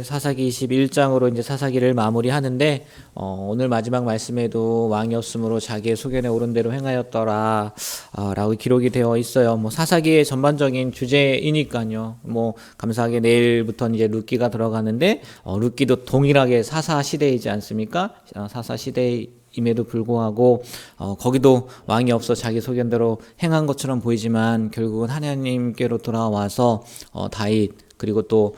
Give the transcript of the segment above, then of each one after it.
사사기 21장으로 이제 사사기를 마무리하는데 오늘 마지막 말씀에도 왕이 없으므로 자기의 소견에 오른 대로 행하였더라 라고 기록이 되어 있어요. 뭐 사사기의 전반적인 주제이니까요. 뭐 감사하게 내일부터 이제 룻기가 들어가는데 룻기도 동일하게 사사 시대이지 않습니까? 사사 시대임에도 불구하고 거기도 왕이 없어 자기 소견대로 행한 것처럼 보이지만 결국은 하나님께로 돌아와서 다윗 그리고 또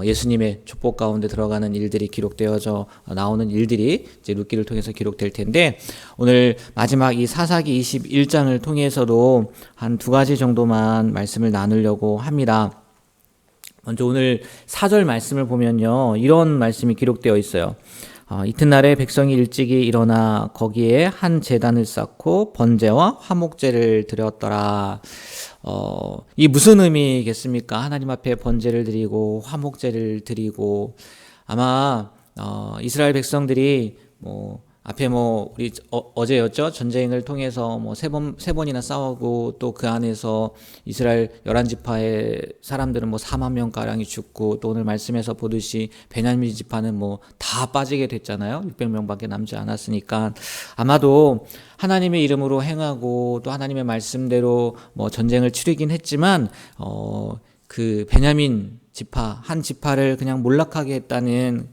예수님의 족보 가운데 들어가는 일들이 기록되어져 나오는 일들이 이제 룻기를 통해서 기록될 텐데, 오늘 마지막 이 사사기 21장을 통해서도 한 두 가지 정도만 말씀을 나누려고 합니다. 먼저 오늘 4절 말씀을 보면요, 이런 말씀이 기록되어 있어요. 이튿날에 백성이 일찍이 일어나 거기에 한 제단을 쌓고 번제와 화목제를 드렸더라. 이 무슨 의미겠습니까? 하나님 앞에 번제를 드리고 화목제를 드리고, 아마 이스라엘 백성들이 앞에 우리 어제였죠? 전쟁을 통해서 세 번이나 싸우고, 또 그 안에서 이스라엘 11지파의 사람들은 4만 명 가량이 죽고, 또 오늘 말씀에서 보듯이 베냐민 지파는 다 빠지게 됐잖아요. 600명밖에 남지 않았으니까 아마도 하나님의 이름으로 행하고 또 하나님의 말씀대로 전쟁을 치르긴 했지만 그 베냐민 지파 한 지파를 그냥 몰락하게 했다는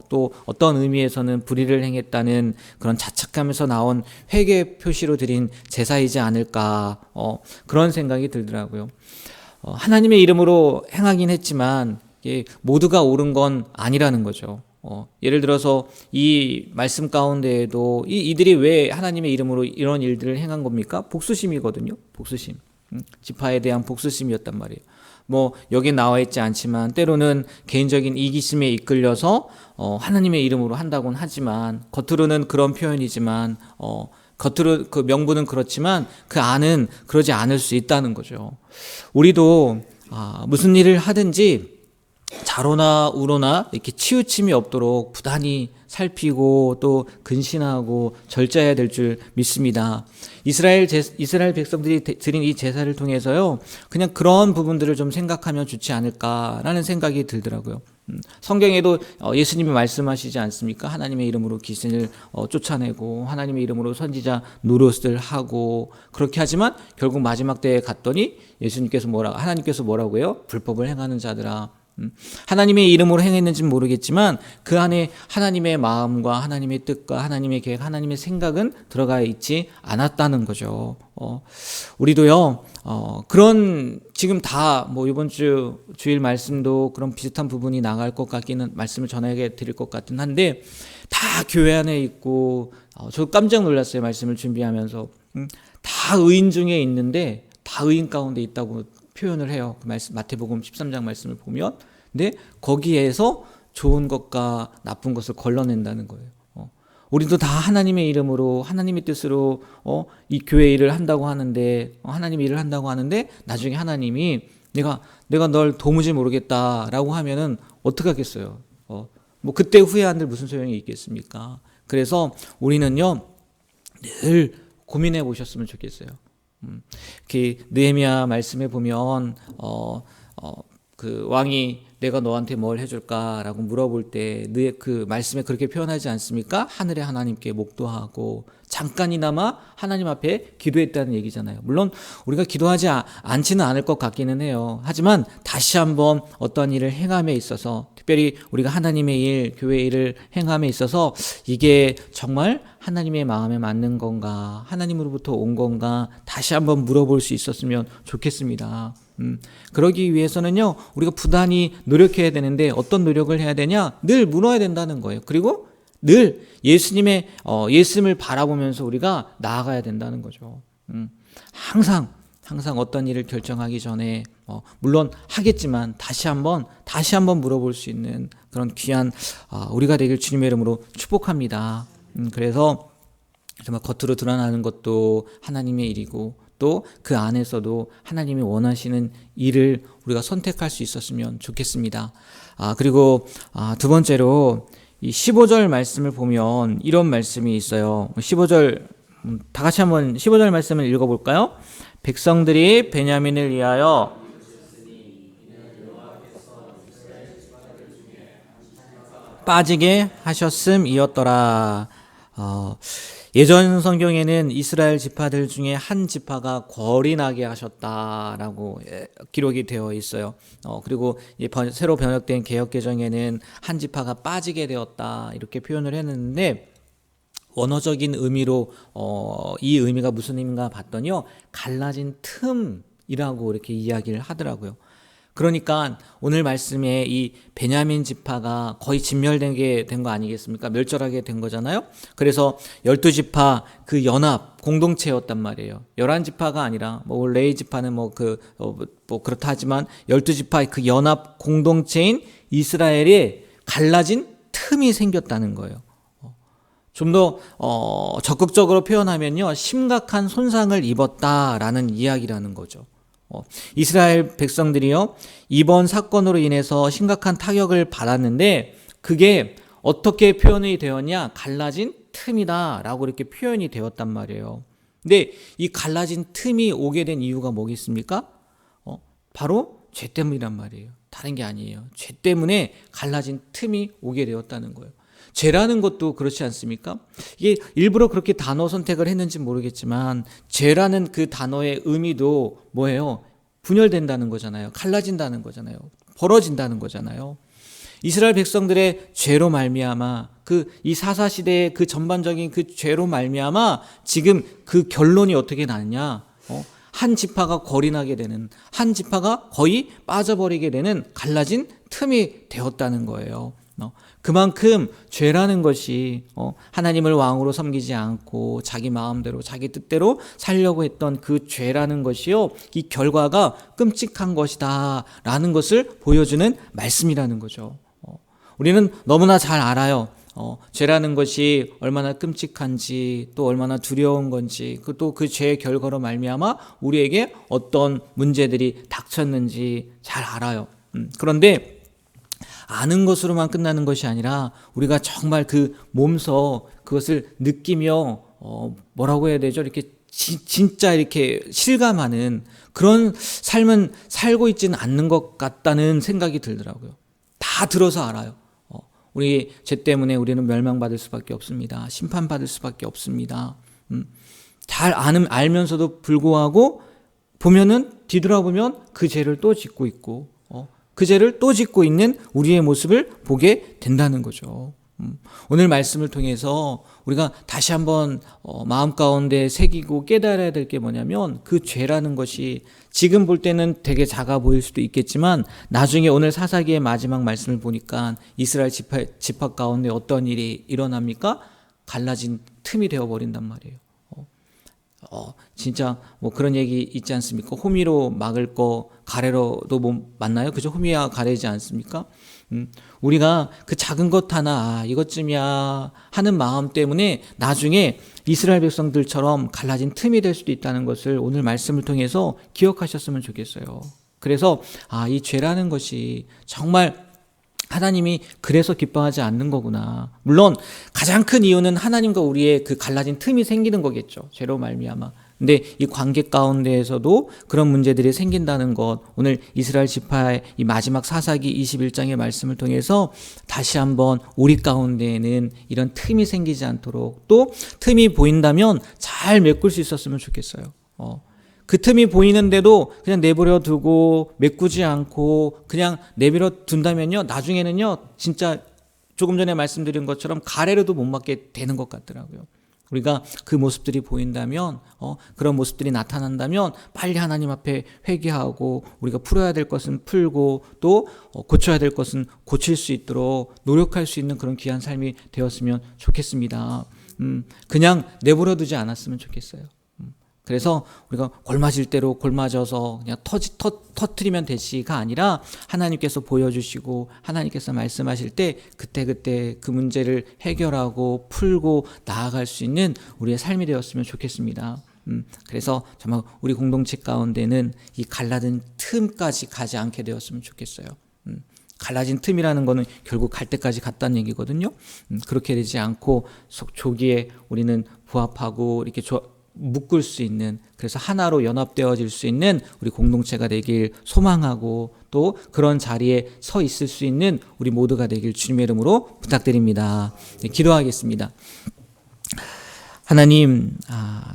또 어떤 의미에서는 불의를 행했다는 그런 자책감에서 나온 회개 표시로 드린 제사이지 않을까, 그런 생각이 들더라고요. 하나님의 이름으로 행하긴 했지만 모두가 옳은 건 아니라는 거죠. 예를 들어서 이 말씀 가운데에도 이들이 왜 하나님의 이름으로 이런 일들을 행한 겁니까? 복수심이거든요. 복수심. 지파에 대한 복수심이었단 말이에요. 여기 나와 있지 않지만 때로는 개인적인 이기심에 이끌려서 하나님의 이름으로 한다고는 하지만, 겉으로는 그런 표현이지만 겉으로 그 명분은 그렇지만 그 안은 그러지 않을 수 있다는 거죠. 우리도 무슨 일을 하든지 자로나 우로나 이렇게 치우침이 없도록 부단히 살피고 또 근신하고 절제해야 될 줄 믿습니다. 이스라엘 백성들이 드린 이 제사를 통해서요, 그냥 그런 부분들을 좀 생각하면 좋지 않을까라는 생각이 들더라고요. 성경에도 예수님이 말씀하시지 않습니까? 하나님의 이름으로 귀신을 쫓아내고 하나님의 이름으로 선지자 노릇을 하고, 그렇게 하지만 결국 마지막 때에 갔더니 하나님께서 뭐라고 해요? 불법을 행하는 자들아. 하나님의 이름으로 행했는지는 모르겠지만 그 안에 하나님의 마음과 하나님의 뜻과 하나님의 계획, 하나님의 생각은 들어가 있지 않았다는 거죠. 우리도요, 그런 지금 다 이번 주일 말씀도 그런 비슷한 부분이 나갈 것 같기는, 말씀을 전하게 드릴 것 같긴 한데, 다 교회 안에 있고, 저 깜짝 놀랐어요. 말씀을 준비하면서. 다 의인 중에 있는데 다 의인 가운데 있다고 표현을 해요. 그 말씀, 마태복음 13장 말씀을 보면. 근데 거기에서 좋은 것과 나쁜 것을 걸러낸다는 거예요. 우리도 다 하나님의 이름으로 하나님의 뜻으로 이 교회 일을 한다고 하는데, 하나님의 일을 한다고 하는데 나중에 하나님이 내가 널 도무지 모르겠다라고 하면은 어떻게 하겠어요? 그때 후회한들 무슨 소용이 있겠습니까? 그래서 우리는요, 늘 고민해 보셨으면 좋겠어요. 느헤미야 말씀에 보면 그 왕이 내가 너한테 뭘 해줄까라고 물어볼 때 그 말씀에 그렇게 표현하지 않습니까? 하늘의 하나님께 목도하고 잠깐이나마 하나님 앞에 기도했다는 얘기잖아요. 물론 우리가 기도하지 않지는 않을 것 같기는 해요. 하지만 다시 한번 어떤 일을 행함에 있어서, 특별히 우리가 하나님의 일, 교회 일을 행함에 있어서 이게 정말 하나님의 마음에 맞는 건가, 하나님으로부터 온 건가 다시 한번 물어볼 수 있었으면 좋겠습니다. 그러기 위해서는요, 우리가 부단히 노력해야 되는데 어떤 노력을 해야 되냐? 늘 물어야 된다는 거예요. 그리고 늘 예수님을 바라보면서 우리가 나아가야 된다는 거죠. 항상 어떤 일을 결정하기 전에 물론 하겠지만 다시 한번 물어볼 수 있는 그런 귀한 우리가 되길 주님의 이름으로 축복합니다. 그래서 정말 겉으로 드러나는 것도 하나님의 일이고, 또 그 안에서도 하나님이 원하시는 일을 우리가 선택할 수 있었으면 좋겠습니다. 그리고 두 번째로 이 15절 말씀을 보면 이런 말씀이 있어요. 15절 다 같이 한번 15절 말씀을 읽어볼까요? 백성들이 베냐민을 위하여 빠지게 하셨음이었더라. 예전 성경에는 이스라엘 지파들 중에 한 지파가 궐이 나게 하셨다라고 기록이 되어 있어요. 그리고 새로 번역된 개역개정에는 한 지파가 빠지게 되었다 이렇게 표현을 했는데, 원어적인 의미로 이 의미가 무슨 의미인가 봤더니요, 갈라진 틈이라고 이렇게 이야기를 하더라고요. 그러니까 오늘 말씀에 이 베냐민 지파가 거의 진멸되게 된 거 아니겠습니까? 멸절하게 된 거잖아요. 그래서 12지파 그 연합 공동체였단 말이에요. 11지파가 아니라 뭐 레위 지파는 뭐 그렇다 하지만 12지파 그 연합 공동체인 이스라엘에 갈라진 틈이 생겼다는 거예요. 좀 더 적극적으로 표현하면요, 심각한 손상을 입었다라는 이야기라는 거죠. 이스라엘 백성들이요, 이번 사건으로 인해서 심각한 타격을 받았는데, 그게 어떻게 표현이 되었냐? 갈라진 틈이다 라고 이렇게 표현이 되었단 말이에요. 근데 이 갈라진 틈이 오게 된 이유가 뭐겠습니까? 바로 죄 때문이란 말이에요. 다른 게 아니에요. 죄 때문에 갈라진 틈이 오게 되었다는 거예요. 죄라는 것도 그렇지 않습니까? 이게 일부러 그렇게 단어 선택을 했는지 모르겠지만, 죄라는 그 단어의 의미도 뭐예요? 분열된다는 거잖아요. 갈라진다는 거잖아요. 벌어진다는 거잖아요. 이스라엘 백성들의 죄로 말미암아, 이 사사 시대의 그 전반적인 그 죄로 말미암아 지금 그 결론이 어떻게 나느냐? 한 지파가 궐이 나게 되는, 한 지파가 거의 빠져버리게 되는 갈라진 틈이 되었다는 거예요. 그만큼 죄라는 것이 하나님을 왕으로 섬기지 않고 자기 마음대로 자기 뜻대로 살려고 했던 그 죄라는 것이요, 이 결과가 끔찍한 것이다 라는 것을 보여주는 말씀이라는 거죠. 우리는 너무나 잘 알아요. 죄라는 것이 얼마나 끔찍한지, 또 얼마나 두려운 건지, 또 그 죄의 결과로 말미암아 우리에게 어떤 문제들이 닥쳤는지 잘 알아요. 그런데 아는 것으로만 끝나는 것이 아니라 우리가 정말 그 몸소 그것을 느끼며 뭐라고 해야 되죠? 이렇게 진짜 이렇게 실감하는 그런 삶은 살고 있지는 않는 것 같다는 생각이 들더라고요. 다 들어서 알아요. 우리 죄 때문에 우리는 멸망받을 수밖에 없습니다. 심판받을 수밖에 없습니다. 잘 알면서도 불구하고 보면은, 뒤돌아보면 그 죄를 또 짓고 있고, 그 죄를 또 짓고 있는 우리의 모습을 보게 된다는 거죠. 오늘 말씀을 통해서 우리가 다시 한번 마음 가운데 새기고 깨달아야 될 게 뭐냐면, 그 죄라는 것이 지금 볼 때는 되게 작아 보일 수도 있겠지만, 나중에 오늘 사사기의 마지막 말씀을 보니까 이스라엘 지파 가운데 어떤 일이 일어납니까? 갈라진 틈이 되어버린단 말이에요. 진짜 뭐 그런 얘기 있지 않습니까? 호미로 막을 거 가래로도 뭐 맞나요? 그죠? 호미와 가래지 않습니까? 우리가 그 작은 것 하나, 이것쯤이야 하는 마음 때문에 나중에 이스라엘 백성들처럼 갈라진 틈이 될 수도 있다는 것을 오늘 말씀을 통해서 기억하셨으면 좋겠어요. 그래서 이 죄라는 것이 정말 하나님이 그래서 기뻐하지 않는 거구나. 물론 가장 큰 이유는 하나님과 우리의 그 갈라진 틈이 생기는 거겠죠. 죄로 말미암아. 근데 이 관계 가운데에서도 그런 문제들이 생긴다는 것, 오늘 이스라엘 지파의 이 마지막 사사기 21장의 말씀을 통해서 다시 한번 우리 가운데에는 이런 틈이 생기지 않도록, 또 틈이 보인다면 잘 메꿀 수 있었으면 좋겠어요. 그 틈이 보이는데도 그냥 내버려 두고 메꾸지 않고 그냥 내버려 둔다면요, 나중에는요 진짜 조금 전에 말씀드린 것처럼 가래로도 못 맞게 되는 것 같더라고요. 우리가 그 모습들이 보인다면, 그런 모습들이 나타난다면 빨리 하나님 앞에 회개하고 우리가 풀어야 될 것은 풀고, 또 고쳐야 될 것은 고칠 수 있도록 노력할 수 있는 그런 귀한 삶이 되었으면 좋겠습니다. 그냥 내버려 두지 않았으면 좋겠어요. 그래서 우리가 골맞을 대로 골맞아서 그냥 터트리면 되지가 아니라, 하나님께서 보여주시고 하나님께서 말씀하실 때 그때 그 문제를 해결하고 풀고 나아갈 수 있는 우리의 삶이 되었으면 좋겠습니다. 그래서 정말 우리 공동체 가운데는 이 갈라진 틈까지 가지 않게 되었으면 좋겠어요. 갈라진 틈이라는 거는 결국 갈 때까지 갔다는 얘기거든요. 그렇게 되지 않고 조기에 우리는 부합하고 이렇게 묶을 수 있는, 그래서 하나로 연합되어질 수 있는 우리 공동체가 되길 소망하고 또 그런 자리에 서 있을 수 있는 우리 모두가 되길 주님의 이름으로 부탁드립니다. 네, 기도하겠습니다. 하나님,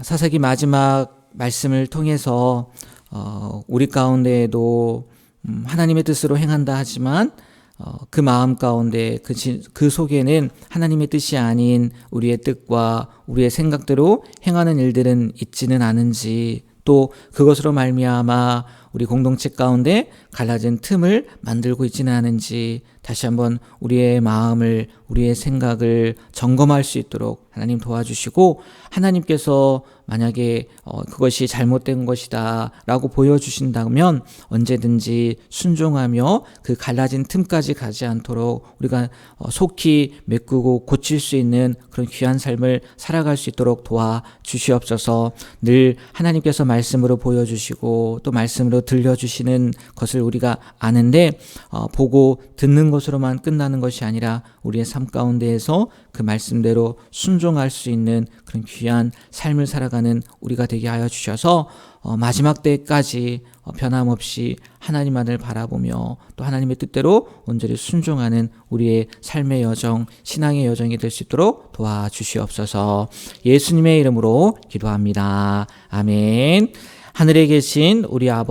사사기 마지막 말씀을 통해서 우리 가운데에도 하나님의 뜻으로 행한다 하지만 그 마음 가운데 그 속에는 하나님의 뜻이 아닌 우리의 뜻과 우리의 생각대로 행하는 일들은 있지는 않은지, 또 그것으로 말미암아 우리 공동체 가운데 갈라진 틈을 만들고 있지는 않은지 다시 한번 우리의 마음을, 우리의 생각을 점검할 수 있도록 하나님 도와주시고, 하나님께서 만약에 그것이 잘못된 것이다 라고 보여주신다면 언제든지 순종하며 그 갈라진 틈까지 가지 않도록 우리가 속히 메꾸고 고칠 수 있는 그런 귀한 삶을 살아갈 수 있도록 도와주시옵소서. 늘 하나님께서 말씀으로 보여주시고 또 말씀으로 들려주시는 것을 우리가 아는데 보고 듣는 것으로만 끝나는 것이 아니라 우리의 삶 가운데에서 그 말씀대로 순종할 수 있는 그런 귀한 삶을 살아가는 우리가 되게 하여 주셔서 마지막 때까지 변함없이 하나님만을 바라보며 또 하나님의 뜻대로 온전히 순종하는 우리의 삶의 여정, 신앙의 여정이 될 수 있도록 도와주시옵소서. 예수님의 이름으로 기도합니다. 아멘. 하늘에 계신 우리 아버지